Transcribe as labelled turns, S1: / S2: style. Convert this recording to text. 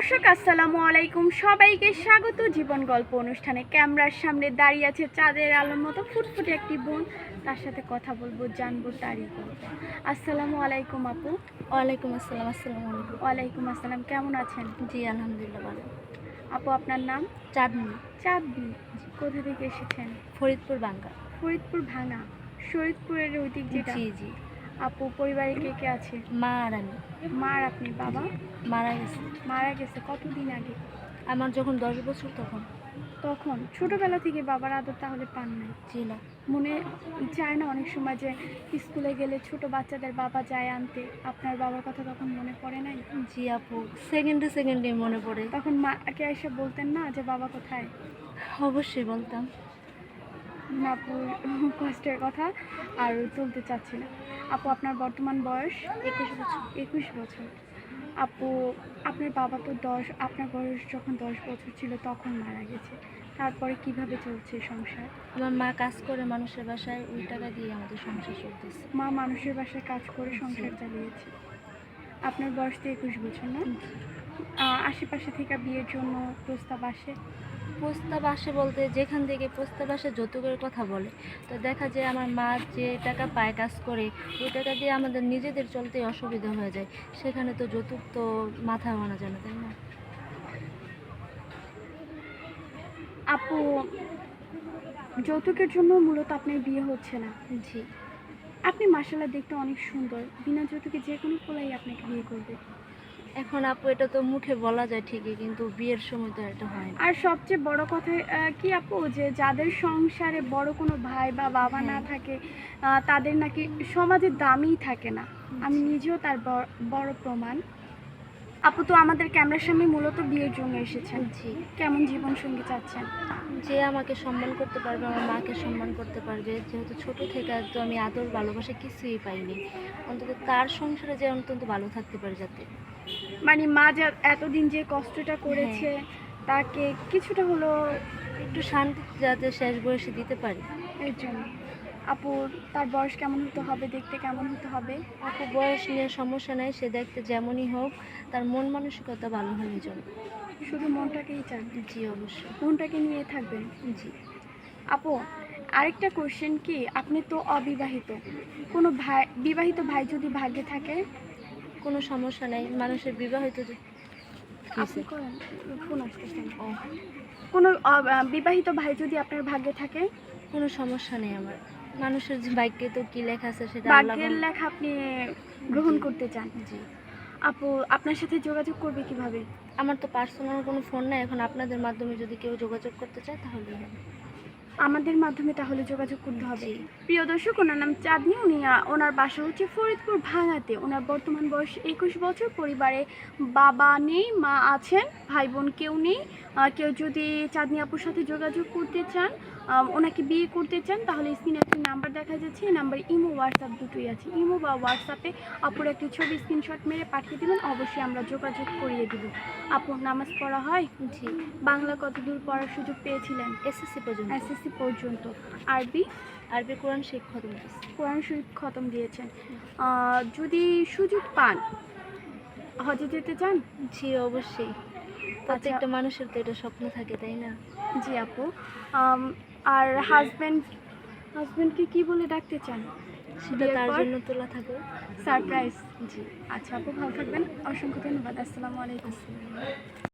S1: দর্শক আসসালামু আলাইকুম, সবাইকে স্বাগত জীবন গল্প অনুষ্ঠানে। ক্যামেরার সামনে দাঁড়িয়ে আছে চাঁদের আলোর মতো ফুটফুটে একটি বোন। তার সাথে কথা বলবো, জানবো তারই গল্প। আসসালামু আলাইকুম আপু।
S2: ওয়ালাইকুম আসসালাম। আসসালামু আলাইকুম।
S1: ওয়ালাইকুম আসসালাম, কেমন আছেন?
S2: জি আলহামদুলিল্লাহ ভালো।
S1: আপু আপনার নাম?
S2: চাঁদনি।
S1: চাঁদনি। কোথা থেকে এসেছেন?
S2: ফরিদপুর বাঙ্গা।
S1: ফরিদপুর ভাঙা, শরীদপুরের ঐতিহ্য যেটা।
S2: জি জি।
S1: আপু পরিবারে কে কে আছে?
S2: মা আর আমি।
S1: মা আর আপনি? বাবা
S2: মারা গেছে।
S1: মারা গেছে কতদিন আগে?
S2: আমার যখন 10 বছর তখন।
S1: তখন ছোটবেলা থেকে বাবার আদর তাহলে পান নাই?
S2: জি না।
S1: মনে চায় না অনেক সময় যে স্কুলে গেলে ছোট বাচ্চাদের বাবা যায় আনতে, আপনার বাবার কথা তখন মনে পড়ে নাই?
S2: জি আপু, সেকেন্ডে সেকেন্ডে মনে পড়ে।
S1: তখন মাকে এসে বলতেন না যে বাবা কোথায়?
S2: অবশ্যই বলতাম।
S1: আপুর কষ্টের কথা আর তুলতে চাচ্ছি না। আপু আপনার বর্তমান বয়স?
S2: 21 বছর।
S1: 21 বছর। আপু আপনার বাবা তো আপনার বয়স যখন 10 বছর ছিল তখন মারা গেছে, তারপরে কিভাবে চলছে সংসার?
S2: আমার মা কাজ করে মানুষের বাসায়, ওই টাকা দিয়ে আমাদের সংসার চলতেছে।
S1: মা মানুষের বাসায় কাজ করে সংসার চালিয়েছে। আপনার বয়স তো 21 বছর না? আশেপাশে থেকে বিয়ের জন্য প্রস্তাব আসে?
S2: প্রস্তাব আসে বলতে, যেখান থেকে প্রস্তাব আসে যৌতুকের কথা বলে। তো দেখা যায় আমার মা যে টাকা পায় কাজ করে, ওই টাকা দিয়ে আমাদের নিজেদের চলতে অসুবিধা হয়ে যায়। সেখানে তো যৌতুক তো মাথায় আনা যায় না, তাই না?
S1: আপু যৌতুকের জন্য মূলত আপনার বিয়ে হচ্ছে না?
S2: জি।
S1: আপনি মাশাআল্লাহ দেখতে অনেক সুন্দর, বিনা যৌতুকে যে কোনো পোলাই আপনাকে বিয়ে করবে।
S2: এখন আপু এটা তো মুখে বলা যায় ঠিকই, কিন্তু বিয়ের সময় তো এটা হয় না।
S1: আর সবচেয়ে বড় কথা কি আপু, যে যাদের সংসারে বড় কোনো ভাই বা বাবা না থাকে তাদের নাকি সমাজে দামই থাকে না। আমি নিজেও তার বড় প্রমাণ। আপু তো আমাদের ক্যামেরার সামনে মূলত বিয়ের জন্য এসেছেন।
S2: জি।
S1: কেমন জীবনসঙ্গী চাচ্ছেন?
S2: যে আমাকে সম্মান করতে পারবে, আমার মাকে সম্মান করতে পারবে। যেহেতু ছোট থেকে তো আমি আদর ভালোবাসা কিছুই পাইনি, অন্তত তার সংসারে যে অন্তত ভালো থাকতে পারে যাতে।
S1: মানে মা যা এতদিন যে কষ্টটা করেছে তাকে কিছুটা হলো
S2: একটু শান্তি যাতে শেষ বয়সে দিতে পারি।
S1: এর জন্য। আপু তার বয়স কেমন হতে হবে, দেখতে কেমন হতে হবে?
S2: আপু বয়স নিয়ে সমস্যা নেই, সে দেখতে যেমনই হোক, তার মন মানসিকতা ভালো হলে চলে।
S1: শুধু মনটাকেই চান?
S2: জি অবশ্যই।
S1: মনটাকে নিয়ে থাকবেন?
S2: জি।
S1: আপু আরেকটা কোশ্চেন, কি আপনি তো অবিবাহিত, কোনো ভাই বিবাহিত ভাই যদি ভাগ্যে থাকে?
S2: কোনো সমস্যা নেই, মানুষের বিবাহিত
S1: আপনি করেন, ফোন আসতেছেন।
S2: ও,
S1: কোনো বিবাহিত ভাই যদি আপনার ভাগ্যে থাকে?
S2: কোনো সমস্যা নেই আমার। মানুষের যে ভাগ্যে তো কি লেখা আছে সেটা আল্লাহ
S1: ভাগ্যের লেখা আপনি গ্রহণ করতে চান?
S2: জি।
S1: আপু আপনার সাথে যোগাযোগ করবে কিভাবে?
S2: আমার তো পার্সোনাল কোনো ফোন নাই, এখন আপনাদের মাধ্যমে যদি কেউ যোগাযোগ করতে চায় তাহলে হবে।
S1: আমাদের মাধ্যমে তাহলে যোগাযোগ করতে হবে।
S2: জি।
S1: প্রিয় দর্শক, ওনার নাম চাঁদনি, উনি ওনার বাসা হচ্ছে ফরিদপুর ভাঙাতে। ওনার বর্তমান বয়স 21 বছর। পরিবারে বাবা নেই, মা আছেন, ভাই বোন কেউ নেই। কেউ যদি চাঁদনি আপুর সাথে যোগাযোগ করতে চান, ওনাকে বিয়ে করতে চান, তাহলে স্ক্রিনে একটি নাম্বার দেখা যাচ্ছে। এই নাম্বারে ইমো হোয়াটসঅ্যাপ দুটোই আছে। ইমো বা হোয়াটসঅ্যাপে আপুর একটি ছবি স্ক্রিনশট মেরে পাঠিয়ে দেবেন, অবশ্যই আমরা যোগাযোগ করিয়ে দেব। আপুর নামাজ পড়া হয়?
S2: জি।
S1: বাংলা কতদূর পড়ার সুযোগ পেয়েছিলেন?
S2: এসএসসি পর্যন্ত।
S1: এসএসসি পর্যন্ত। আরবি?
S2: আরবি কোরআন শেখ খতম দিয়েছি।
S1: কোরআন শরীফ খতম দিয়েছেন। যদি সুযোগ পান হজে যেতে চান?
S2: জি অবশ্যই, প্রত্যেকটা মানুষের তো এটা স্বপ্ন থাকে, তাই না?
S1: জি আপু। আর হাজব্যান্ডকে কি বলে ডাকতে চান
S2: সেটা তার জন্য তোলা থাকে।
S1: সারপ্রাইজ?
S2: জি।
S1: আচ্ছা আপু, ভালো থাকবেন, অসংখ্য ধন্যবাদ। আসসালামু আলাইকুম।